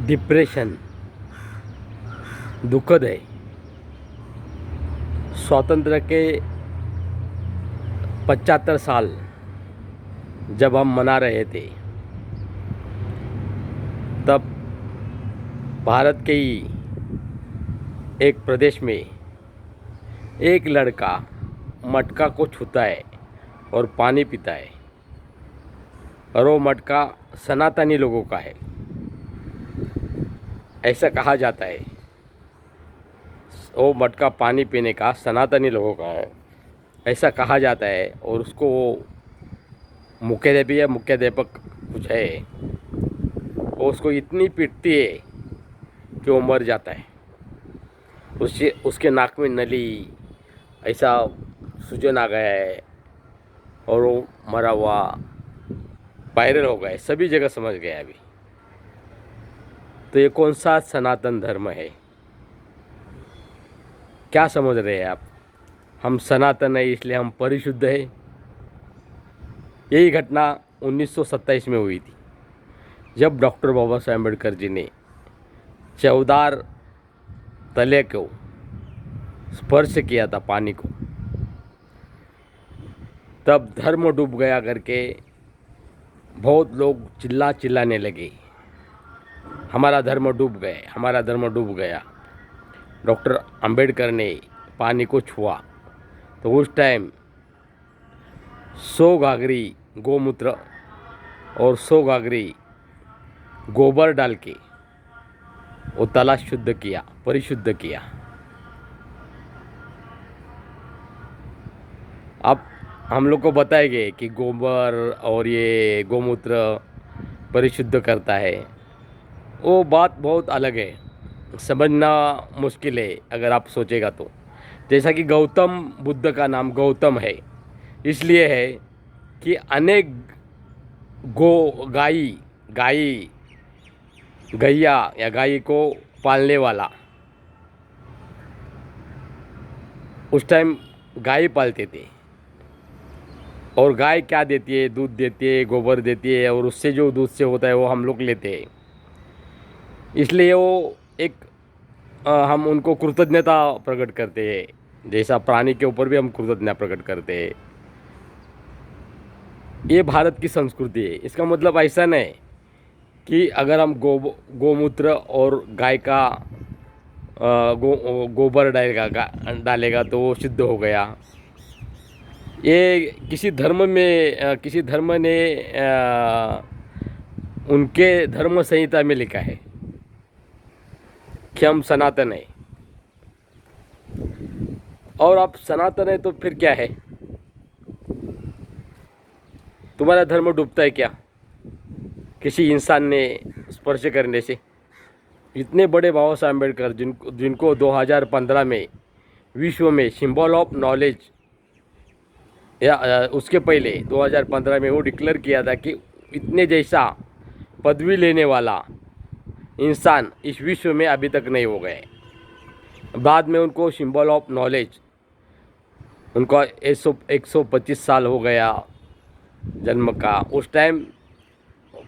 Depression दुखद है। स्वातंत्र के 75 साल जब हम मना रहे थे, तब भारत के ही एक प्रदेश में एक लड़का मटका को छूता है और पानी पीता है, और वो मटका सनातनी लोगों का है, ऐसा कहा जाता है। वो मटका पानी पीने का सनातनी लोगों का है, ऐसा कहा जाता है। और उसको वो मुख्याध्यापी या मुख्याध्यापक कुछ है, वो उसको इतनी पीटती है कि वो मर जाता है। उसके नाक में नली ऐसा सूजन आ गया है और वो मरा हुआ वायरल हो गया है, सभी जगह समझ गया अभी। तो ये कौन सा सनातन धर्म है? क्या समझ रहे हैं आप? हम सनातन है इसलिए हम परिशुद्ध है? यही घटना 1927 में हुई थी, जब डॉक्टर बाबा साहेब अम्बेडकर जी ने चौदार तले को स्पर्श किया था, पानी को। तब धर्म डूब गया करके बहुत लोग चिल्लाने लगे, हमारा धर्म डूब गए, हमारा धर्म डूब गया। डॉक्टर अंबेडकर ने पानी को छुआ तो उस टाइम 100 घाघरी गोमूत्र और 100 घाघरी गोबर डाल के वो ताला शुद्ध किया, परिशुद्ध किया। अब हम लोग को बताए गए कि गोबर और ये गोमूत्र परिशुद्ध करता है। वो बात बहुत अलग है, समझना मुश्किल है अगर आप सोचेगा तो। जैसा कि गौतम बुद्ध का नाम गौतम है, इसलिए है कि अनेक गाई गैया या गाय को पालने वाला उस टाइम गाय पालते थे। और गाय क्या देती है? दूध देती है, गोबर देती है, और उससे जो दूध से होता है वो हम लोग लेते हैं। इसलिए वो एक हम उनको कृतज्ञता प्रकट करते हैं, जैसा प्राणी के ऊपर भी हम कृतज्ञता प्रकट करते हैं। ये भारत की संस्कृति है। इसका मतलब ऐसा नहीं कि अगर हम गोमूत्र और गाय का गोबर डालेगा तो वो शुद्ध हो गया। ये किसी धर्म ने उनके धर्म संहिता में लिखा है कि हम सनातन है। और आप सनातन है तो फिर क्या है? तुम्हारा धर्म डूबता है क्या किसी इंसान ने स्पर्श करने से? इतने बड़े बाबा साहब अम्बेडकर जिनको 2015 में विश्व में सिंबल ऑफ नॉलेज, या उसके पहले 2015 में वो डिक्लेयर किया था कि इतने जैसा पदवी लेने वाला इंसान इस विश्व में अभी तक नहीं हो गए। बाद में उनको सिंबल ऑफ नॉलेज, उनका 125 साल हो गया जन्म का। उस टाइम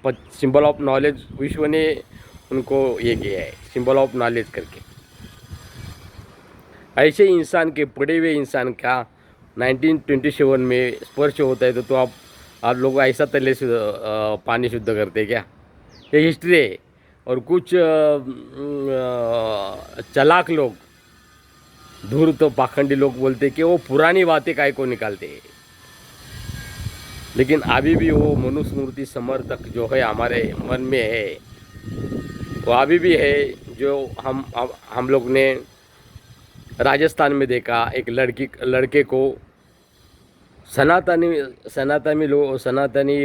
सिंबल ऑफ नॉलेज विश्व ने उनको ये किया है, सिंबल ऑफ नॉलेज करके। ऐसे इंसान के, पड़े हुए इंसान का 1927 में स्पर्श होता है तो आप लोग ऐसा तले से पानी शुद्ध करते हैं क्या? ये हिस्ट्री है। और कुछ चालाक लोग, धूर्त तो पाखंडी लोग बोलते कि वो पुरानी बातें काय को निकालते हैं। लेकिन अभी भी वो मनुस्मृति समर्थक जो है हमारे मन में है, वो अभी भी है। जो हम लोग ने राजस्थान में देखा, एक लड़के को सनातनी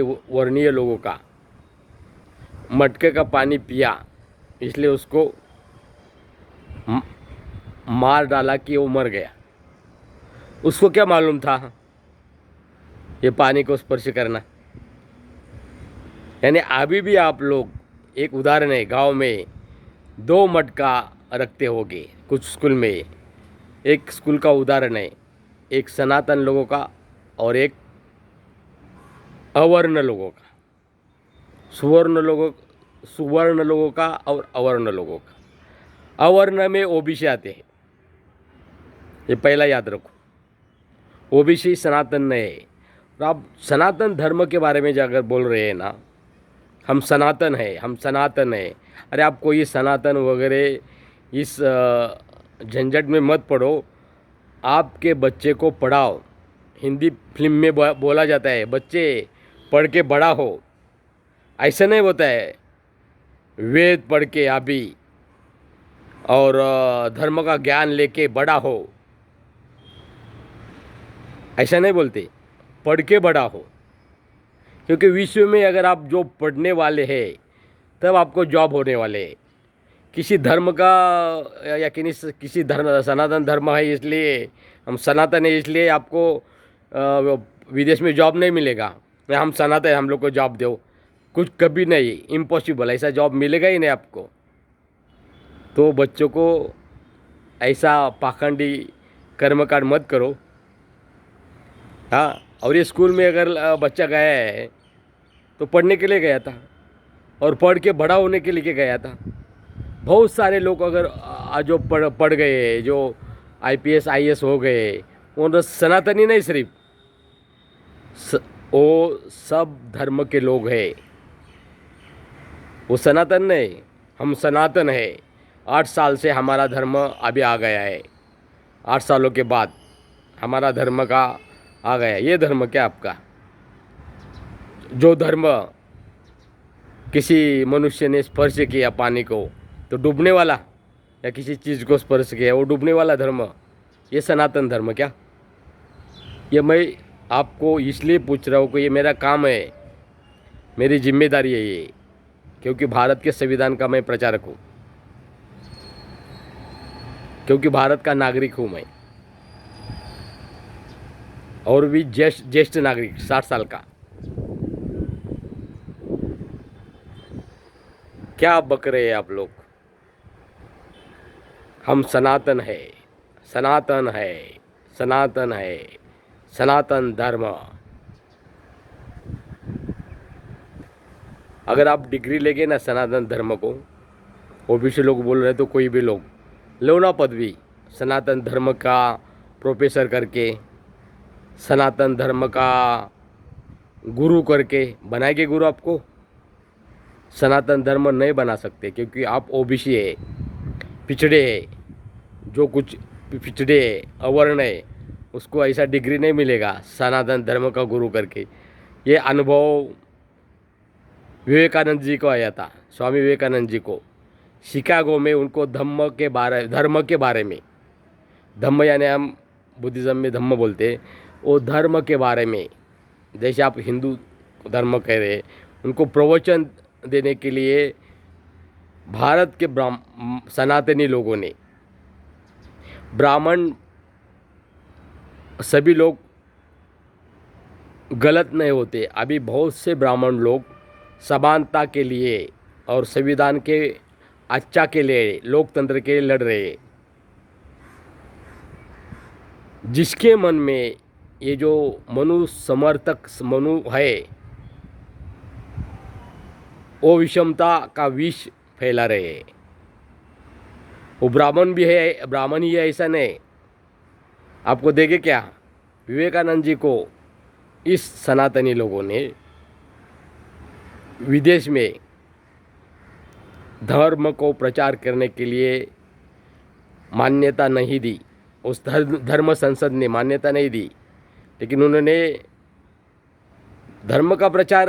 वर्णीय लोगों का मटके का पानी पिया, इसलिए उसको मार डाला कि वो मर गया। उसको क्या मालूम था ये पानी को स्पर्श करना? यानी अभी भी आप लोग, एक उदाहरण है, गांव में 2 मटका रखते होंगे कुछ स्कूल में। एक स्कूल का उदाहरण है, एक सनातन लोगों का और एक अवर्ण लोगों का। सुवर्ण लोगों सुवर्ण लोगों का और अवर्ण लोगों का। अवर्ण में ओबीसी आते हैं, ये पहला याद रखो। ओबीसी सनातन नहीं है। और आप सनातन धर्म के बारे में जो अगर बोल रहे हैं ना, हम सनातन है, हम सनातन है, अरे आप कोई सनातन वगैरह इस झंझट में मत पड़ो। आपके बच्चे को पढ़ाओ। हिंदी फिल्म में बोला जाता है बच्चे पढ़ के बड़ा हो, ऐसा नहीं होता है। वेद पढ़ के अभी और धर्म का ज्ञान लेके बड़ा हो, ऐसा नहीं बोलते। पढ़ के बड़ा हो, क्योंकि विश्व में अगर आप जो पढ़ने वाले हैं तब आपको जॉब होने वाले हैं। किसी धर्म का या किसी धर्म, सनातन धर्म है इसलिए हम सनातन है इसलिए आपको विदेश में जॉब नहीं मिलेगा, या हम सनातन हम लोग को जॉब दो, कुछ कभी नहीं, इम्पॉसिबल, ऐसा जॉब मिलेगा ही नहीं आपको। तो बच्चों को ऐसा पाखंडी कर्मकांड मत करो। हाँ, और ये स्कूल में अगर बच्चा गया है तो पढ़ने के लिए गया था और पढ़ के बड़ा होने के लिए गया था। बहुत सारे लोग अगर जो पढ़ गए, जो आईपीएस आईएएस हो गए, वो सनातनी नहीं, सिर्फ वो सब धर्म के लोग हैं। वो सनातन नहीं, हम सनातन है। 8 साल से हमारा धर्म अभी आ गया है, 8 सालों के बाद हमारा धर्म का आ गया। ये धर्म क्या आपका? जो धर्म किसी मनुष्य ने स्पर्श किया पानी को तो डूबने वाला, या किसी चीज़ को स्पर्श किया वो डूबने वाला धर्म, ये सनातन धर्म क्या? ये मैं आपको इसलिए पूछ रहा हूँ कि ये मेरा काम है, मेरी जिम्मेदारी है ये, क्योंकि भारत के संविधान का मैं प्रचारक हूँ, क्योंकि भारत का नागरिक हूँ मैं, और भी ज्येष्ठ नागरिक 60 साल का। क्या बक रहे हैं आप लोग? हम सनातन है, सनातन है, सनातन है, सनातन धर्म। अगर आप डिग्री लेंगे ना सनातन धर्म को, ओबीसी लोग बोल रहे तो कोई भी लोग लो ना पदवी, सनातन धर्म का प्रोफेसर करके, सनातन धर्म का गुरु करके बनाएंगे गुरु आपको। सनातन धर्म नहीं बना सकते, क्योंकि आप ओबीसी है, पिछड़े है, जो कुछ पिछड़े है, अवर्ण है, उसको ऐसा डिग्री नहीं मिलेगा सनातन धर्म का गुरु करके। ये अनुभव विवेकानंद जी को आया था, स्वामी विवेकानंद जी को शिकागो में। उनको धर्म के बारे में, धम्म यानी हम बुद्धिज़्म में धम्म बोलते, वो धर्म के बारे में, जैसे आप हिंदू धर्म कह रहे, उनको प्रवचन देने के लिए भारत के सनातनी लोगों ने, ब्राह्मण सभी लोग गलत नहीं होते। अभी बहुत से ब्राह्मण लोग समानता के लिए और संविधान के अच्छा के लिए, लोकतंत्र के लिए लड़ रहे हैं। जिसके मन में ये जो मनु समर्थक मनु है, वो विषमता का विष फैला रहे हैं। वो ब्राह्मण भी है, ब्राह्मण ही है ऐसा नहीं। आपको देखे क्या, विवेकानंद जी को इस सनातनी लोगों ने विदेश में धर्म को प्रचार करने के लिए मान्यता नहीं दी। उस धर्म संसद ने मान्यता नहीं दी, लेकिन उन्होंने धर्म का प्रचार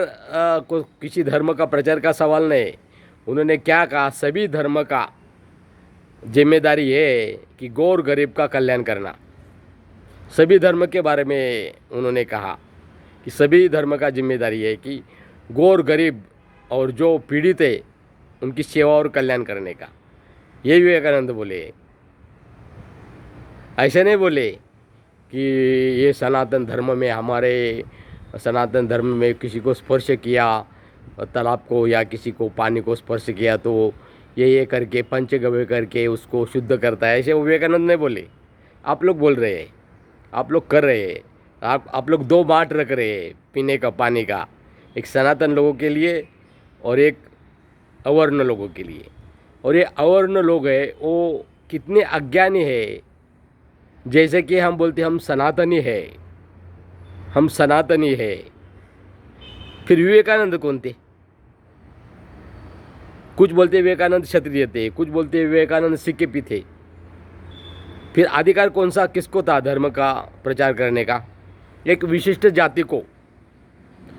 को, किसी धर्म का प्रचार का सवाल नहीं, उन्होंने क्या कहा, सभी धर्म का जिम्मेदारी है कि गौर गरीब का कल्याण करना। सभी धर्म के बारे में उन्होंने कहा कि सभी धर्म का जिम्मेदारी है कि गौर गरीब और जो पीड़ित है उनकी सेवा और कल्याण करने का। ये विवेकानंद बोले, ऐसे नहीं बोले कि ये सनातन धर्म में, हमारे सनातन धर्म में किसी को स्पर्श किया तालाब को या किसी को पानी को स्पर्श किया तो ये करके पंचगव्य करके उसको शुद्ध करता है, ऐसे विवेकानंद नहीं बोले। आप लोग बोल रहे हैं, आप लोग कर रहे हैं। आप लोग दो बाट रख रहे हैं पीने का पानी का, एक सनातन लोगों के लिए और एक अवर्ण लोगों के लिए। और ये अवर्ण लोग है वो कितने अज्ञानी है, जैसे कि हम बोलते हम सनातनी है, हम सनातनी है। फिर विवेकानंद कौन थे? कुछ बोलते विवेकानंद क्षत्रिय थे, कुछ बोलते विवेकानंद सिक्के थे। फिर अधिकार कौन सा किसको था धर्म का प्रचार करने का? एक विशिष्ट जाति को।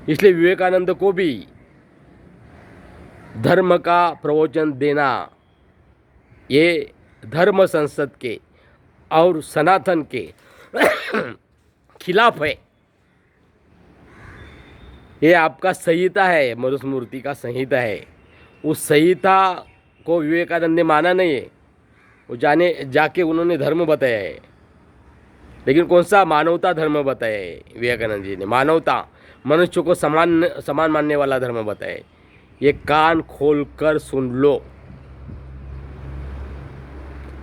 इसलिए विवेकानंद को भी धर्म का प्रवचन देना ये धर्म संसद के और सनातन के खिलाफ है। ये आपका संहिता है, मनुस्मृति का संहिता है। उस संहिता को विवेकानंद ने माना नहीं है, वो जाके उन्होंने धर्म बताया है। लेकिन कौन सा? मानवता धर्म बताया है विवेकानंद जी ने। मानवता, मनुष्य को समान मानने वाला धर्म बताया है। ये कान खोलकर सुन लो,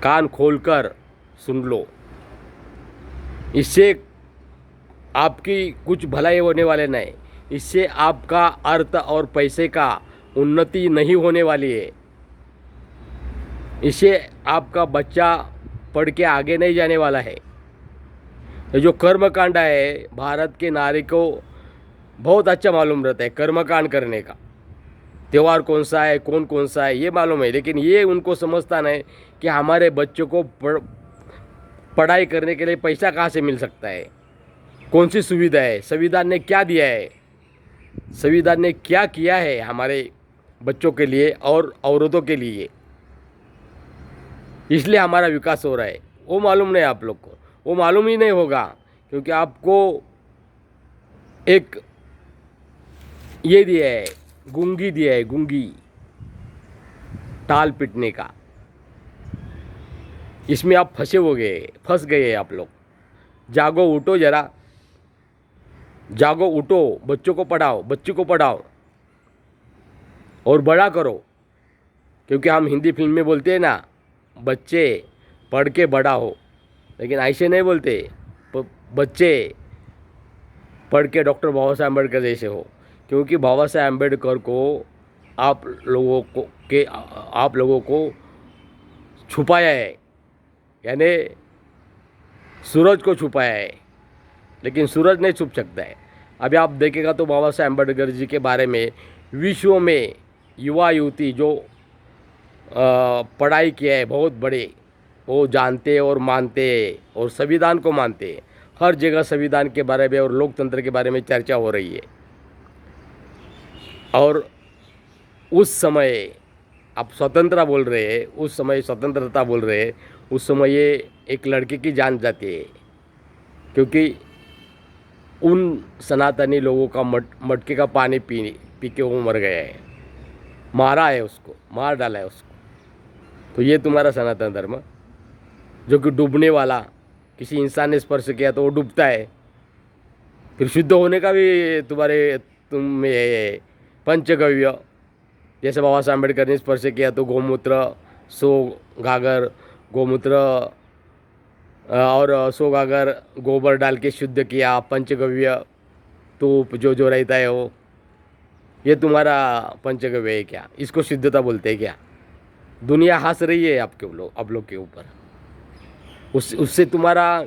कान खोलकर सुन लो। इससे आपकी कुछ भलाई होने वाले नहीं, इससे आपका अर्थ और पैसे का उन्नति नहीं होने वाली है। इससे आपका बच्चा पढ़ के आगे नहीं जाने वाला है। ये जो कर्मकांड है, भारत के नारी को बहुत अच्छा मालूम रहता है कर्मकांड करने का। त्यौहार कौन सा है, कौन सा है, ये मालूम है। लेकिन ये उनको समझता नहीं कि हमारे बच्चों को पढ़ाई करने के लिए पैसा कहाँ से मिल सकता है, कौन सी सुविधा है, संविधान ने क्या दिया है, संविधान ने क्या किया है हमारे बच्चों के लिए और औरतों के लिए। इसलिए हमारा विकास हो रहा है। वो मालूम नहीं आप लोग को, वो मालूम ही नहीं होगा, क्योंकि आपको एक ये दिया है, गुंगी दिया है, गुंगी, टाल पीटने का। इसमें आप फंस गए आप लोग। जागो, उठो जरा, जागो, उठो, बच्चों को पढ़ाओ, बच्ची को पढ़ाओ और बड़ा करो। क्योंकि हम हिंदी फिल्म में बोलते हैं ना, बच्चे पढ़ के बड़ा हो, लेकिन ऐसे नहीं बोलते। बच्चे पढ़ के डॉक्टर बाबा साहेब अम्बेडकर जैसे हो। क्योंकि बाबा साहेब अम्बेडकर को आप लोगों को छुपाया है, यानी सूरज को छुपाया है, लेकिन सूरज नहीं छुप सकता है। अभी आप देखेगा तो बाबा साहेब अम्बेडकर जी के बारे में विश्व में युवा युवती जो पढ़ाई किया है बहुत बड़े, वो जानते और मानते और संविधान को मानते। हर जगह संविधान के बारे में और लोकतंत्र के बारे में चर्चा हो रही है। और उस समय आप स्वतंत्रता बोल रहे हैं, उस समय स्वतंत्रता बोल रहे हैं, उस समय ये एक लड़के की जान जाती है। क्योंकि उन सनातनी लोगों का मटके का पानी पी के वो मर गया है, मारा है उसको, मार डाला है उसको। तो ये तुम्हारा सनातन धर्म, जो कि डूबने वाला, किसी इंसान ने स्पर्श किया तो वो डूबता है। फिर शुद्ध होने का भी तुम में है पंचगव्य। जैसे बाबा साहब अम्बेडकर ने स्पर्श किया तो गोमूत्र, 100 गागर गोमूत्र और 100 गागर गोबर डाल के शुद्ध किया। पंचगव्य धूप जो रहता है वो, ये तुम्हारा पंचगव्य है क्या? इसको शुद्धता बोलते हैं क्या? दुनिया हंस रही है आप लोग के ऊपर। उससे तुम्हारा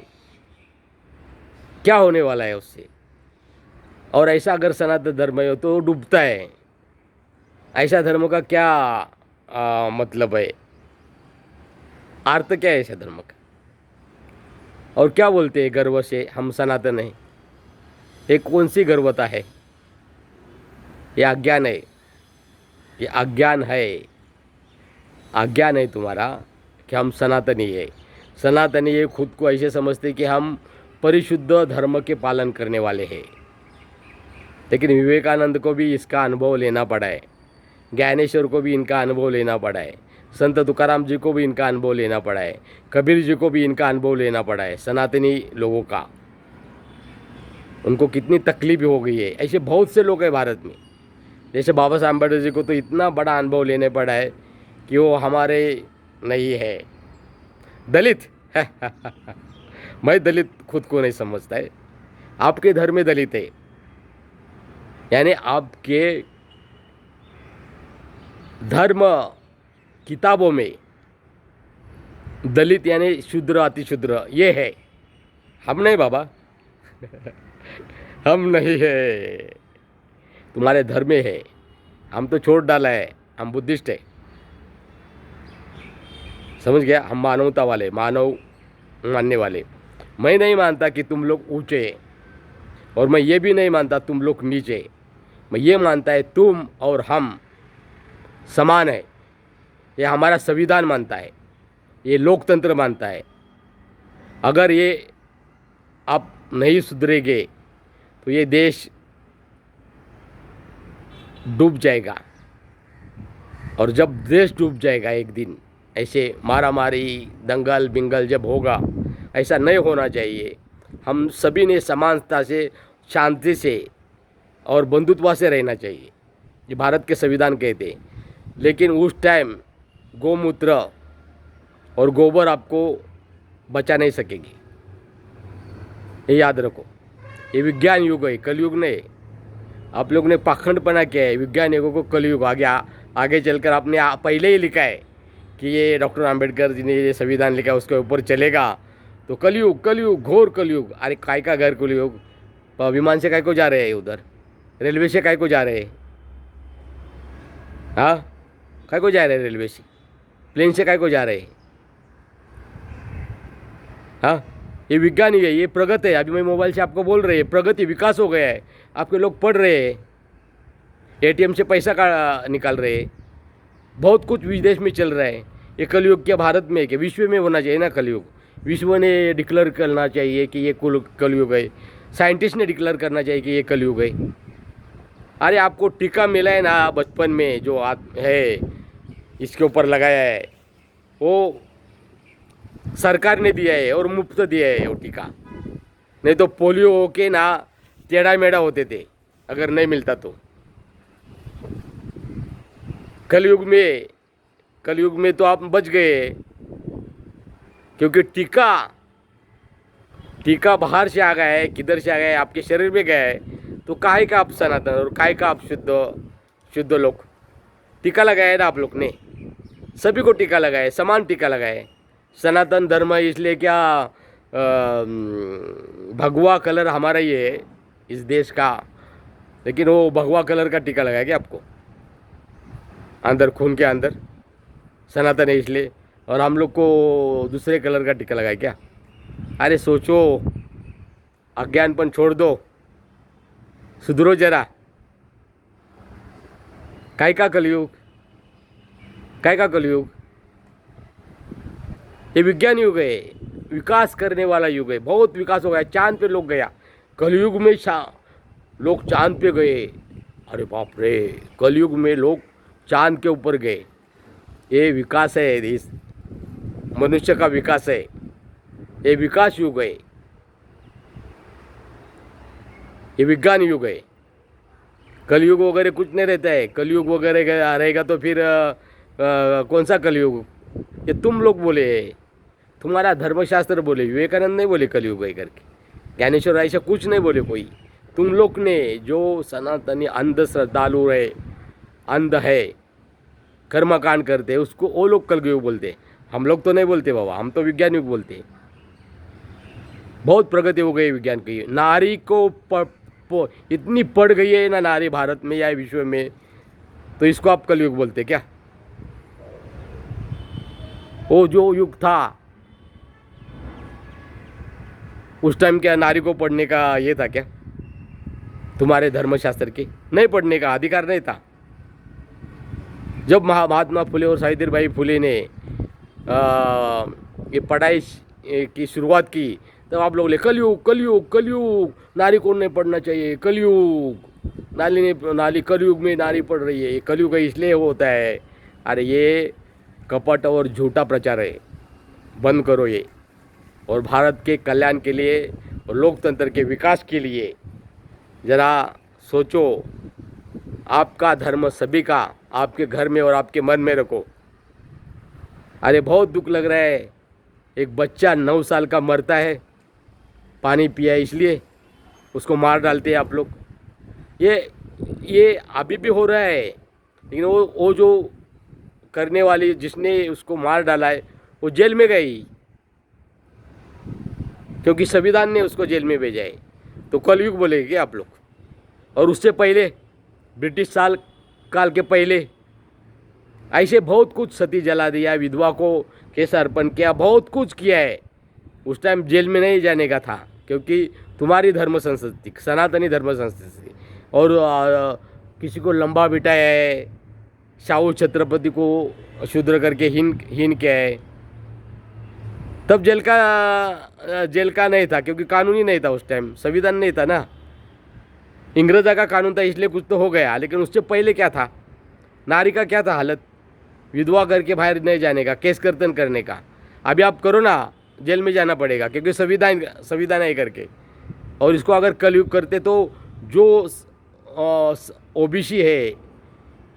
क्या होने वाला है उससे? और ऐसा अगर सनातन धर्म है तो डूबता है। ऐसा धर्म का क्या मतलब है, अर्थ क्या है ऐसा धर्म का? और क्या बोलते हैं गर्व से हम सनातन हैं? ये कौन सी गर्वता है? ये अज्ञान है, ये अज्ञान है, अज्ञान है तुम्हारा कि हम सनातनी है। सनातनी ये खुद को ऐसे समझते कि हम परिशुद्ध धर्म के पालन करने वाले हैं। लेकिन विवेकानंद को भी इसका अनुभव लेना पड़ा है, ज्ञानेश्वर को भी इनका अनुभव लेना पड़ा है, संत तुकाराम जी को भी इनका अनुभव लेना पड़ा है, कबीर जी को भी इनका अनुभव लेना पड़ा है। सनातनी लोगों का उनको कितनी तकलीफ हो गई है। ऐसे बहुत से लोग हैं भारत में। जैसे बाबा साहब अम्बेडकर जी को तो इतना बड़ा अनुभव लेने पड़ा है कि वो हमारे नहीं है, दलित मैं दलित खुद को नहीं समझता है। आपके धर्म में दलित है, यानी आपके धर्म किताबों में दलित यानी शूद्र अतिशूद्र ये है, हम नहीं बाबा। हम नहीं है, तुम्हारे धर्म में है, हम तो छोड़ डाला है, हम बुद्धिस्ट है, समझ गया। हम मानवता वाले, मानव मानने वाले। मैं नहीं मानता कि तुम लोग ऊंचे, और मैं ये भी नहीं मानता तुम लोग नीचे। मैं ये मानता है तुम और हम समान है। ये हमारा संविधान मानता है, ये लोकतंत्र मानता है। अगर ये आप नहीं सुधरेंगे तो ये देश डूब जाएगा। और जब देश डूब जाएगा एक दिन, ऐसे मारा मारी दंगल बिंगल जब होगा, ऐसा नहीं होना चाहिए। हम सभी ने समानता से, शांति से और बंधुत्व से रहना चाहिए, ये भारत के संविधान कहते हैं। लेकिन उस टाइम गौमूत्र और गोबर आपको बचा नहीं सकेगी, ये याद रखो। ये विज्ञान युग है, कलयुग नहीं। आप लोग ने पाखंडपना किया है, विज्ञान युग को कलयुग। आगे चलकर आपने पहले ही लिखा है कि ये डॉक्टर आम्बेडकर जी ने ये संविधान लिखा है, उसके ऊपर चलेगा तो कलयुग, कलयुग, घोर कलयुग। अरे काय का घर कलयुग? विमान से काय को जा रहे हैं उधर? रेलवे से काय को जा रहे हैं? हाँ, काय को जा रहे हैं रेलवे से? प्लेन से काय को जा रहे हैं? हाँ, ये विज्ञान ही है, ये प्रगति है। अभी मैं मोबाइल से आपको बोल रहे हैं, प्रगति, विकास हो गया है। आपके लोग पढ़ रहे हैं, एटीएम से पैसा का निकाल रहे हैं, बहुत कुछ विदेश में चल रहा है। ये कलयुग क्या भारत में है कि विश्व में होना चाहिए ना कलयुग? विश्व ने डिक्लेयर करना चाहिए कि ये कलयुग है। साइंटिस्ट ने डिक्लेयर करना चाहिए कि ये कलयुग है। अरे आपको टीका मिला है ना बचपन में, जो है इसके ऊपर लगाया है, वो सरकार ने दिया है और मुफ्त दिया है वो टीका। नहीं तो पोलियो होके ना टेढ़ा मेढ़ा होते थे अगर नहीं मिलता तो। कलयुग में तो आप बच गए, क्योंकि टीका बाहर से आ गया है, किधर से आ गया है, आपके शरीर में गया है। तो काहे का आप सनातन और काहे का आप शुद्ध लोग? टीका लगाया है ना आप लोग ने, सभी को टीका लगाया है, समान टीका लगाया है। सनातन धर्म इसलिए क्या भगवा कलर हमारा ही है इस देश का, लेकिन वो भगवा कलर का टीका लगाया क्या आपको अंदर, खून के अंदर? सनातन है इसलिए, और हम लोग को दूसरे कलर का टीका लगाया क्या? अरे सोचो, अज्ञानपन छोड़ दो, सुधरो जरा। काय का कलयुग? काय का कलयुग? ये विज्ञान युग है, विकास करने वाला युग है। बहुत विकास हो गया, चांद पे लोग गया। कलयुग में लोग चांद पे गए। अरे बाप रे, कलयुग में लोग चांद के ऊपर गए। ये विकास है, इस मनुष्य का विकास है, ये विकास युग है, ये विज्ञान युग है। कलयुग वगैरह कुछ नहीं रहता है। कलयुग वगैरह रहेगा तो फिर कौन सा कलयुग? ये तुम लोग बोले, तुम्हारा धर्मशास्त्र बोले, विवेकानंद नहीं बोले कलयुग है करके, ज्ञानेश्वर ऐसा कुछ नहीं बोले कोई। तुम लोग ने जो सनातनी अंध श्रद्धालु है, अंध है, कर्मकांड करते, उसको वो लोग कलयुग बोलते। हम लोग तो नहीं बोलते बाबा, हम तो विज्ञान युग बोलते। बहुत प्रगति हो गई विज्ञान की। नारी को इतनी पढ़ गई है ना नारी भारत में या विश्व में, तो इसको आप कलयुग बोलते क्या? वो जो युग था उस टाइम, क्या नारी को पढ़ने का ये था क्या? तुम्हारे धर्मशास्त्र के नहीं पढ़ने का अधिकार नहीं था। जब महात्मा फुले और सावित्रीबाई फुले ने ये पढ़ाई की शुरुआत की, तब आप लोग ले कलयुग कलयुग कलयुग, नारी को नहीं पढ़ना चाहिए, कलयुग, नारी कलयुग में नारी पढ़ रही है, कलयुग इसलिए होता है। अरे ये कपट और झूठा प्रचार है, बंद करो ये। और भारत के कल्याण के लिए और लोकतंत्र के विकास के लिए ज़रा सोचो। आपका धर्म सभी का आपके घर में और आपके मन में रखो। अरे बहुत दुख लग रहा है, एक बच्चा 9 साल का मरता है, पानी पिया इसलिए उसको मार डालते हैं आप लोग। ये अभी भी हो रहा है, लेकिन वो जो करने वाली जिसने उसको मार डाला है वो जेल में गई, क्योंकि संविधान ने उसको जेल में भेजा है। तो कलयुग बोलेंगे आप लोग। और उससे पहले ब्रिटिश साल काल के पहले ऐसे बहुत कुछ सती जला दिया, विधवा को केस अर्पण किया, बहुत कुछ किया है। उस टाइम जेल में नहीं जाने का था, क्योंकि तुम्हारी धर्म संस्कृति सनातनी धर्म संस्कृति। और किसी को लंबा बिठाया है, शाहू छत्रपति को शूद्र करके हीन किया है। तब जेल का नहीं था, क्योंकि कानून ही नहीं था उस टाइम, संविधान नहीं था ना। इंग्रजा का कानून था, इसलिए कुछ तो हो गया। लेकिन उससे पहले क्या था, नारी का क्या था हालत, विधवा करके बाहर नहीं जाने का, केस कर्तन करने का। अभी आप करो ना, जेल में जाना पड़ेगा, क्योंकि संविधान है करके। और इसको अगर कलयुग करते तो जो ओबीसी है,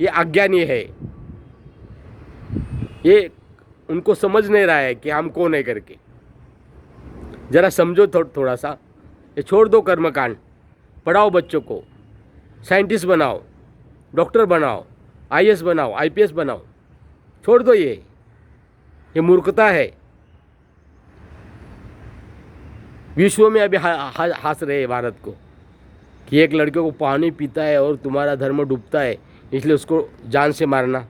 ये अज्ञानी है, ये उनको समझ नहीं रहा है कि हम कौन है करके। जरा समझो थोड़ा सा। ये छोड़ दो कर्मकांड, पढ़ाओ बच्चों को, साइंटिस्ट बनाओ, डॉक्टर बनाओ, आईएएस बनाओ, आईपीएस बनाओ। छोड़ दो ये मूर्खता है। विश्व में अभी हंस रहे हैं भारत को कि एक लड़के को पानी पीता है और तुम्हारा धर्म डूबता है, इसलिए उसको जान से मारना।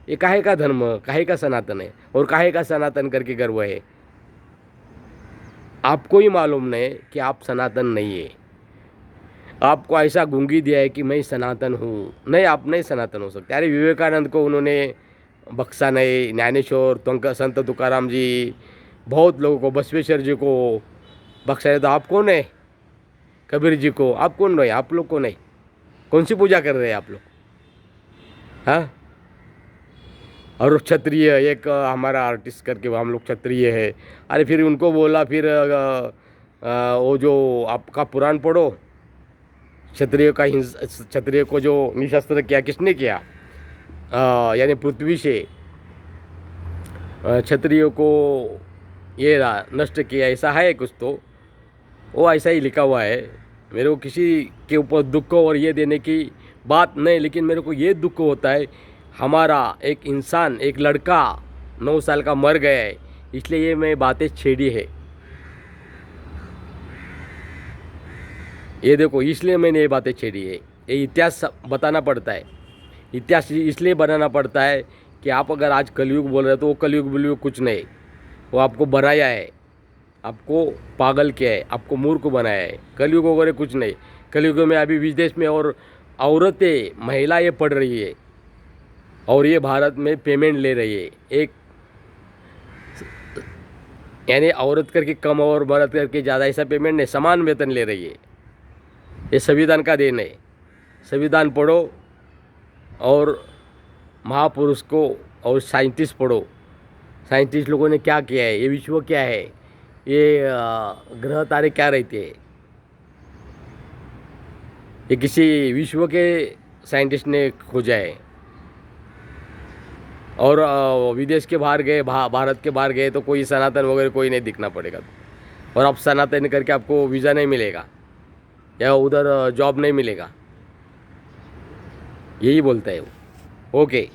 ये काहे का धर्म, काहे का सनातन है, और काहे का सनातन करके गर्व है। आपको ही मालूम नहीं कि आप सनातन नहीं है। आपको ऐसा गूंगी दिया है कि मैं सनातन हूँ। नहीं, आप नहीं सनातन हो सकते। अरे विवेकानंद को उन्होंने बख्शा नहीं, ज्ञानेश्वर, संत तुकाराम जी, बहुत लोगों को, बसवेश्वर जी को बख्शा है। तो आप कौन है? कबीर जी को आप कौन रहे? आप लोग को नहीं। कौन सी पूजा कर रहे हैं आप लोग? हाँ। और क्षत्रिय, एक हमारा आर्टिस्ट करके हम लोग क्षत्रिय है। अरे फिर उनको बोला, फिर वो जो आपका पुराण पढ़ो, क्षत्रिय को जो निशस्त्र किया किसने किया? यानी पृथ्वी से क्षत्रियों को ये नष्ट किया, ऐसा है कुछ तो, वो ऐसा ही लिखा हुआ है। मेरे को किसी के ऊपर दुख और ये देने की बात नहीं, लेकिन मेरे को ये दुख होता है, हमारा एक इंसान, एक लड़का 9 साल का मर गया है, इसलिए ये मैं बातें छेड़ी है। ये देखो, इसलिए मैंने ये बातें छेड़ी है। ये इतिहास बताना पड़ता है। इतिहास इसलिए बनाना पड़ता है कि आप अगर आज कलयुग बोल रहे हो तो वो कलयुग कुछ नहीं, वो आपको बनाया है, आपको पागल किया है, आपको मूर्ख बनाया है। कलयुग वगैरह कुछ नहीं। कलयुग में अभी विदेश में और औरतें, महिलाएं पढ़ रही है, और ये भारत में पेमेंट ले रही है। एक यानी औरत करके कम और मर्द करके ज़्यादा, ऐसा पेमेंट नहीं, समान वेतन ले रही है। ये संविधान का देन है। संविधान पढ़ो और महापुरुष को और साइंटिस्ट पढ़ो। साइंटिस्ट लोगों ने क्या किया है, ये विश्व क्या है, ये ग्रह तारे क्या रहते हैं, ये किसी विश्व के साइंटिस्ट ने खोजा है। और विदेश के बाहर गए, भारत के बाहर गए तो कोई सनातन वगैरह कोई नहीं दिखना पड़ेगा। और आप सनातन करके आपको वीज़ा नहीं मिलेगा या उधर जॉब नहीं मिलेगा, यही बोलता है वो। ओके।